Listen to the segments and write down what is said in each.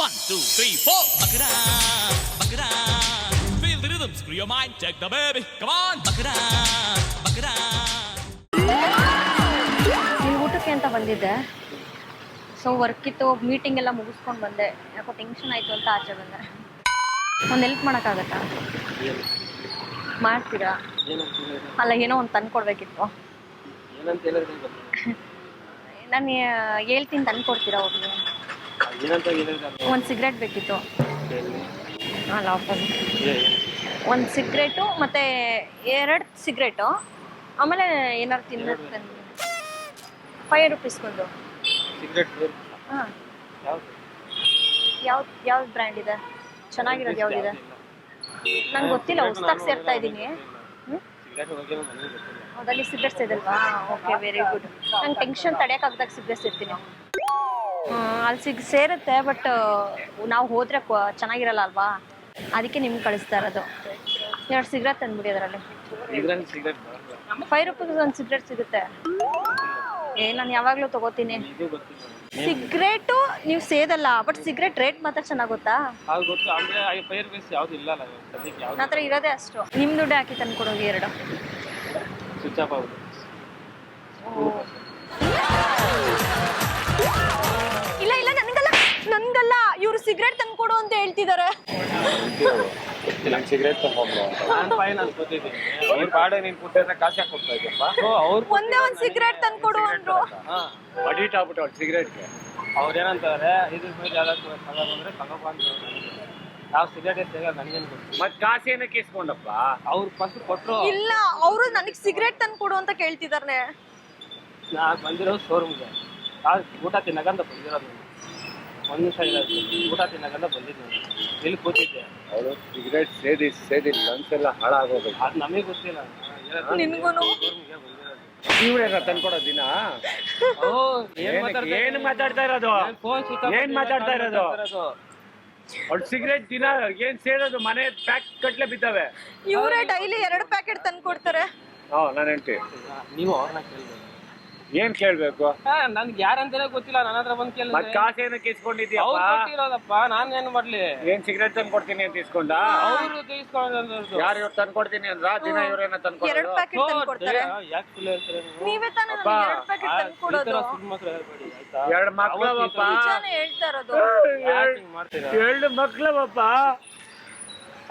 1, 2, 3, 4. Bakara, bakara. Feel the rhythm, screw your mind, take the baby. Come on, bakara, bakara. ನೀವು ಊಟಕ್ಕೆ ಅಂತ ಬಂದಿದ್ದೆ. So work ಇತ್ತು, meeting ಎಲ್ಲ ಮುಗಿಸ್ಕೊಂಡು ಬಂದೆ. ಯಾಕೋ ಟೆನ್ಷನ್ ಆಯಿತು ಅಂತ ಆಚೆ ಬಂದೆ. ಒಂದು ಹೆಲ್ಪ್ ಮಾಡೋಕ್ಕಾಗತ್ತಾ? ಮಾಡ್ತೀರಾ? ಅಲ್ಲ, ಏನೋ ಒಂದು ತಂದು ಕೊಡಬೇಕಿತ್ತು. ನಾನು ಹೇಳ್ತೀನಿ, ತಂದು ಕೊಡ್ತೀರಾ ಅವ್ರಿಗೆ? ಒಂದು ಸಿಗ್ರೆಟ್ ಬೇಕಿತ್ತು. ಅಲ್ಲ, ವಾಪಸ್ ಒಂದು ಸಿಗ್ರೆಟು ಮತ್ತು 2 ಸಿಗ್ರೆಟು, ಆಮೇಲೆ ಏನಾದ್ರು ತಿನ್ನೋದು ತಂದು. 5 ರೂಪೀಸ್ಗೊಂದು. ಹಾಂ, ಯಾವ್ದು ಬ್ರ್ಯಾಂಡ್ ಇದೆ ಚೆನ್ನಾಗಿರೋದು? ಯಾವುದಿದೆ? ನಂಗೆ ಗೊತ್ತಿಲ್ಲ, ಹೊಸ್ದಾಗಿ ಸೇರ್ತಾ ಇದ್ದೀನಿ. ಹೌದಲ್ಲಿ ಸಿಗ್ರೆಟ್ಸ್ ಇದಲ್ವಾ? Okay, very good. ನಂಗೆ ಟೆನ್ಷನ್ ತಡೆಯೋಕ್ಕಾಗ್ದಾಗ ಸಿಗ್ರೆಟ್ಸ್ ಇರ್ತೀನಿ. ಅಲ್ಲಿ ಸೇರುತ್ತೆ, ಬಟ್ ನಾವು ಹೋದರೆ ಚೆನ್ನಾಗಿರಲ್ಲ ಅಲ್ವಾ, ಅದಕ್ಕೆ ನಿಮ್ಗೆ ಕಳಿಸ್ತಾ ಇರೋದು. 2 ಸಿಗ್ರೆಟ್ ತಂದ್ಬಿಡಿ ಅದರಲ್ಲಿ. 5 ರೂಪೀಸ್ ಒಂದು ಸಿಗ್ರೆಟ್ ಸಿಗುತ್ತೆ. ನಾನು ಯಾವಾಗಲೂ ತಗೋತೀನಿ. ಸಿಗ್ರೆಟು ನೀವು ಸೇದಲ್ಲ, ಬಟ್ ಸಿಗ್ರೆಟ್ ರೇಟ್ ಮಾತ್ರ ಚೆನ್ನಾಗಿ ಗೊತ್ತಾ? ನನ್ನ ಹತ್ರ ಇರೋದೇ ಅಷ್ಟು. ನಿಮ್ಮ ದುಡ್ಡು ಹಾಕಿ ತಂದು ಕೊಡೋಗಿ 2. ಇಲ್ಲ ಇಲ್ಲ, ನನ್ಗಲ್ಲ, ಇವ್ರು ಸಿಗರೇಟ್ ತಂದು ಕೊಡು ಅಂತ ಹೇಳ್ತಿದ್ದಾರೆ. ಒಂದೇ ಒಂದು ಸಿಗರೇಟ್ ತಂದು ಕೊಡು ಅಂದ್ರು. ಸಿಗರೇಟ್ಗೆ ಅವ್ರೇನಂತಾರೆ, ಇದ್ರ ಮೇಲೆ ಯಾರಾದ್ರೂ ಬಂದ್ರೆ ತಗೋಬ ಅಂತ. ನಾವು ಸಿಗರೇಟ್ ತೆಗೆದು ನನಗೇನು ಗೊತ್ತು. ಮತ್ತೆ ಕಾಸು ಏನಕ್ಕೆ ಇಸ್ಕೊಂಡಪ್ಪ? ಅವ್ರು ಫಸ್ಟ್ ಕೊಟ್ಟರು. ಇಲ್ಲ, ಅವರು ನನಗೆ ಸಿಗರೇಟ್ ತಂದು ಕೊಡು ಅಂತ ಕೇಳ್ತಿದ್ದಾರೆ. ನಾನು ಬಂದಿರೋದು ಶೋರೂಮ್ಗೆ, ಊಟ ತಿನ್ನಕಂತ ಬಂದಿರೋದು. ಒಂದು ನಿಮಿಷ ಇರೋದು, ಊಟ ತಿನ್ನಕಂತ ಬಂದಿದ್ದೀನಿ. ಇಲ್ಲಿ ಕೂತಿದ್ದೆ. ಅವರು ಸಿಗರೇಟ್ ಸೇದಿ ಲಂಗ್ಸ್ ಹಾಳಾಗೋದು. ಅದು ನಮಗೆ ಗೊತ್ತಿಲ್ಲ. ನಿನ್ಗೂನು ಇವ್ರೇನ ತಂದ್ಕೊಡೋದು ದಿನ? ಏನು ಮಾತಾಡ್ತಾ ಇರೋದು? ಏನ್ ಮಾತಾಡ್ತಾ ಇರೋದು? ಅವ್ರು ಸಿಗರೇಟ್ ದಿನ ಏನ್ ಸೇರೋದು? ಮನೆ ಪ್ಯಾಕ್ ಕಟ್ಲೆ ಬಿದ್ದಾವೆ. ಇವರೇ ಡೈಲಿ 2 ಪ್ಯಾಕೆಟ್ ತಂದು ಕೊಡ್ತಾರೆ. ನಾನು ಹೇಳ್ತಿ, ನೀವು ಅವ್ರನ್ನ ಕೇಳ್ಬೇಕು. ಏನ್ ಕೇಳ್ಬೇಕು? ನನ್ಗೆ ಯಾರಂತಾನೆ ಗೊತ್ತಿಲ್ಲ, ನನ್ನ ಹತ್ರ ಬಂದು ಕೇಳಿ. ಮತ್ತೆ ಕಾಸು ಏನಕ್ಕೆ ಇಸ್ಕೊಂಡಿದ್ಯಪ್ಪ? ನಾನ್ ಏನ್ ಮಾಡ್ಲಿ? ಏನ್ ಸಿಗರೇಟ್ ತಂದು ಕೊಡ್ತೀನಿ ಅಂತ ಇಸ್ಕೊಂಡ? ಅವ್ರು ಇಸ್ಕೊಂಡು ಯಾರು ಇವ್ರು ತಂದು ಕೊಡ್ತೀನಿ ಅಂದ್ರ? ದಿನ ಇವ್ರೇನ ತಂದು 2 ಪ್ಯಾಕೆಟ್ ತಂದು ಕೊಡ್ತಾರೆ. ನೀವೇ ತಾನೇ ನನಗೆ 2 ಪ್ಯಾಕೆಟ್ ತಂದು ಕೊಡೋದು. 2 ಮಕ್ಳವಪ್ಪ, ನಿಜಾನೇ ಹೇಳ್ತಾ ಇರೋದು. 2 ಮಕ್ಳವಪ್ಪ.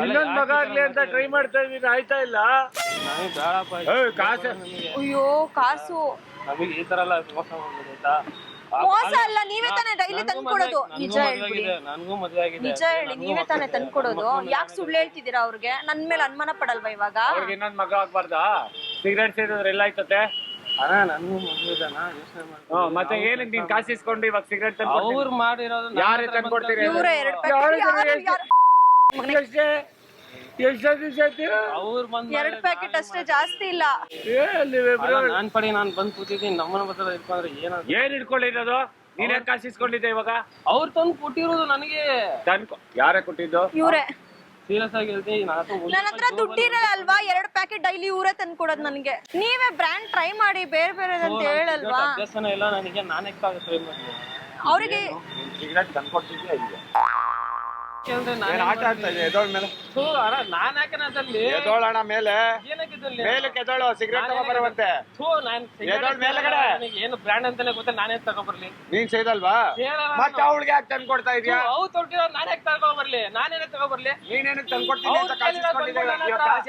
ಇನ್ನೊಂದ್ ಮಗ ಆಗ್ಲಿ ಅಂತ ಟ್ರೈ ಮಾಡ್ತಾ ಇದೀನಿ, ಆಯ್ತಾ ಇಲ್ಲ. ಕಾಸು, ಅಯ್ಯೋ ಕಾಸು ನಮಗೆ ಈ ತರ ಎಲ್ಲ ಮೋಸ ಮಾಡ್ಬಿಡುತ್ತಾ? ಮೋಸ ಅಲ್ಲ, ನೀವೇ ತಾನೇ ಡೈಲಿ ತಂದು ಕೊಡೋದು. ನಿಜ ಹೇಳ್ಬಿಡಿ, ನನಗೂ ಮದುವೆ ಆಗಿದೆ. ನಿಜ ಹೇಳಿ, ನೀವೇ ತಾನೇ ತಂದು ಕೊಡೋದು. ಯಾಕೆ ಸುಳ್ಳು ಹೇಳ್ತಿದ್ದೀರಾ? ಅವ್ರಿಗೆ ನನ್ ಮೇಲೆ ಅನುಮಾನ ಪಡಲ್ವಾ ಇವಾಗ? ಅವ್ರಿಗೆ ಇನ್ನೊಂದ್ ಮಗ ಆಗ್ಬಾರ್ದಾ? ಸಿಗರೇಟ್ ಸೇರಿದ್ರೆ ಎಲ್ಲ ಆಯ್ತತೆ. ನನಗೂ ಮದುವೆದಾನ ಯೋಚನೆ ಮಾಡಿ. ಮತ್ತೆ ಏನಕ್ಕೆ ನೀನ್ ಕಾಸು ಇಸ್ಕೊಂಡು ಇವಾಗ ಸಿಗರೇಟ್ ತಂದು? ಅವ್ರು ಮಾಡಿರೋದು ಯಾರೇ ತಂದು ಕೊಡ್ತೀರಿ? ಇವರೇ 2 ಪ್ಯಾಕೆಟ್. 2 ಪ್ಯಾಕೆಟ್ ಅಷ್ಟೇ, ಜಾಸ್ತಿ ಇಲ್ಲ. ನಾನ್ ಪಡಿ ನಾನು ಬಂದು ಕೂತಿದ್ದೀನಿ. ನಮ್ಮನ್ನ ಬರ್ತದ ಇಟ್ಕೊಂಡ್ರೆ ಏನ್ ಇಟ್ಕೊಂಡಿರೋದು? ನೀನ್ ಯಾಕೆ ಕಾಸು ಇಸ್ಕೊಂಡಿದ್ದೆ ಇವಾಗ? ಅವ್ರು ತಂದು ಕೊಟ್ಟಿರೋದು ನನಗೆ. ಯಾರೇ ಕೊಟ್ಟಿದ್ದು? ಇವರೇ. ಸೀರಿಯಸ್ ಆಗಿ ಹೇಳ್ತೀನಿ, ನನ್ನ ಹತ್ರ ದುಡ್ಡಿರಲ್ಲ ಅಲ್ವಾ? 2 ಪ್ಯಾಕೆಟ್ ಡೈಲಿ ಇವರೇ ತಂದು ಕೊಡೋದು ನನಗೆ. ನೀವೇ ಬ್ರ್ಯಾಂಡ್ ಟ್ರೈ ಮಾಡಿ, ಬೇರೆ ಬೇರೆ ಅಂತ ಹೇಳಲ್ವಾ? ಅಭ್ಯಾಸನ ಇಲ್ಲ ನನಗೆ. ನಾನೇ ಟ್ರೈ ಮಾಡ್ತೀನಿ. ಅವ್ರಿಗೆ ಸಿಗರೇಟ್ ತಂದು ಕೊಟ್ಟಿದ್ದೆ. ಆಟ ಆಡ್ತಾ ಇದೆ ಎದೋಳ ಮೇಲೆ. ನಾನ್ ಯಾಕೆ ಎದೋಳಣ ಮೇಲೆ? ಮೇಲಕ್ಕೆ ಎದೋಳು, ಸಿಗರೇಟ್ ತಗೊಂಡ್ಬರುವಂತೆ. ಏನು ಬ್ರ್ಯಾಂಡ್ ಅಂತಾನೆ ಗೊತ್ತ, ನಾನೇ ತಗೊಂಡ್ಬರ್ಲಿ? ನೀನ್ ಸೇದಲ್ವಾ? ಮತ್ತೆ ಅವಳಿಗೆ ಯಾಕೆ ತಂದು ಕೊಡ್ತಾ ಇದೀಯಾ? ಅವ್ರು ತೊಟ್ಟಿರೋ ನಾನ್ ಯಾಕೆ ತಗೊಂಡ್ಬರ್ಲಿ? ನಾನೇನೇ ತಗೊಂಡ್ಬರ್ಲಿ? ನೀನೇನಕ್ಕೆ ತಂದು ಕೊಡ್ತೀನಿ ಅಂತ ಕಾಸು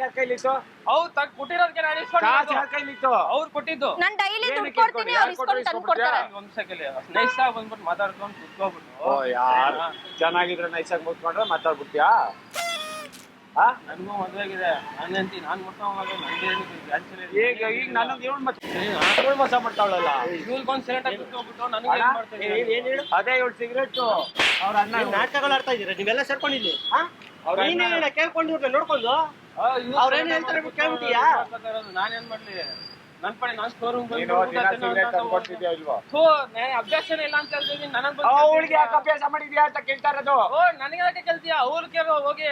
ಯಾಕೆ ಕೈಲಿತ್ತು? ಅವ್ರು ಕೊಟ್ಟಿರೋದಕ್ಕೆ ನಾನು ಕಾಸು ಯಾಕೆ ಕೈಲಿತ್ತು? ಅವ್ರು ಕೊಟ್ಟಿದ್ದು. ನಾನು ಡೈಲಿ ದುಡ್ಡು ಕೊಡ್ತೀನಿ, ಅವ್ರು ಇಸ್ಕೊಂಡು ತಂದು ಕೊಡ್ತಾರೆ. ಒಂದ್ ಸೆಕೆಂಡ್ ನೈಸ್ ಆಗಿ ಬಂದ್ಬಿಟ್ಟು ಮಾತಾಡ್ಕೊಂಡು ಕುತ್ಕೋಬಿಟ್ಟು. ಯಾರು ಚೆನ್ನಾಗಿದ್ರೆ ನೈಸ್ ಆಗಿ ಮುಟ್ಕೊಂಡ್ರೆ ಮಾತಾಡ್ಬಿಡ್ತೀಯಾ? ನನಗೂ ಮದುವೆ ಆಗಿದೆ. ನಾನು ಈಗ ನನಗೆ ಇವಳು ಮೋಸ ಮಾಡ್ತಾವಳಲ್ಲ. ಇವ್ರಿಗೊಂದು ಸೆಲೆಕ್ಟ್ ಆಗಿ ಕುತ್ಕೊಂಡ್ಬಿಟ್ಟು ನನಗೆ ಏನ್ ಮಾಡ್ತೀನಿ? ಅದೇ ಇವಳು ಸಿಗರೇಟು. ಅವ್ರ ಅಣ್ಣ ನಾಟಕಗಳು ಆಡ್ತಾ ಇದೀರ ನೀವೆಲ್ಲ ಸೇರ್ಕೊಂಡಿದ್ವಿ. ಕೇಳ್ಕೊಂಡು ನೋಡ್ಕೊಂಡು ಅವ್ರೇನ್ ಹೇಳ್ತಾರೆ ಕೇಳ್ಬಿಟ್ಟಿಯಾ? ನಾನೇನ್ ಮಾಡ್ಲಿ? ನನ್ ಪಡೆ ನಾನ್ ಶೋರೂಮ್ ಅಭ್ಯಾಸನೇ ಇಲ್ಲ ಅಂತ ಹೇಳ್ತೀನಿ. ಅವಳಿಗೆ ಯಾಕೆ ಅಭ್ಯಾಸ ಮಾಡಿದ್ಯಾ ಅಂತ ಕೇಳ್ತಾ ಇರೋದು. ನನಗೆ ಯಾಕೆ ಕೇಳ್ತೀಯಾ? ಅವ್ರಿಗೆ ಹೋಗಿ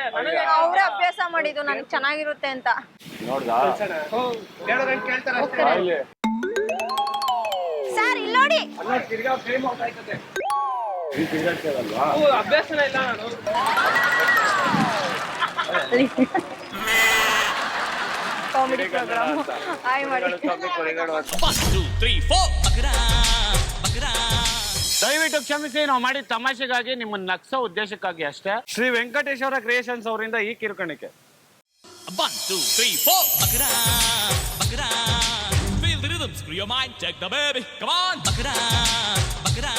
ಅವರೇ ಅಭ್ಯಾಸ ಮಾಡಿದ್ದು ನನಗೆ ಚೆನ್ನಾಗಿರುತ್ತೆ ಅಂತ. ನೋಡ್ದಾ? ಸರ್ ಇಲ್ಲಿ ನೋಡಿ. ಈ ಸಿಗರೇಟ್ ಸೇದಲ್ವಾ? ಅಭ್ಯಾಸನೇ ಇಲ್ಲ ನಾನು. ಕಾಮಿಡಿ ಪ್ರೋಗ್ರಾಮ್ ಹಾಯ್ ಮಾಡಿ. 1, 2, 3, 4 ಬಕರಾ ಬಕರಾ. ದಯವಿಟ್ಟು ಕ್ಷಮಿಸಿ, ನಾವು ಮಾಡಿದ ತಮಾಷೆಗಾಗಿ ನಿಮ್ಮನ್ನ ನಗ್ಸೋ ಉದ್ದೇಶಕ್ಕಾಗಿ ಅಷ್ಟೇ. ಶ್ರೀ ವೆಂಕಟೇಶ್ವರ ಕ್ರಿಯೇಷನ್ಸ್ ಅವರಿಂದ ಈ ಕಿರುಕಾಣಿಕೆ. 1, 2, 3, 4 ಬಕರಾ ಬಕರಾ. Feel the rhythm, screw your mind, check the baby. Come on, ಬಕರಾ ಬಕರಾ.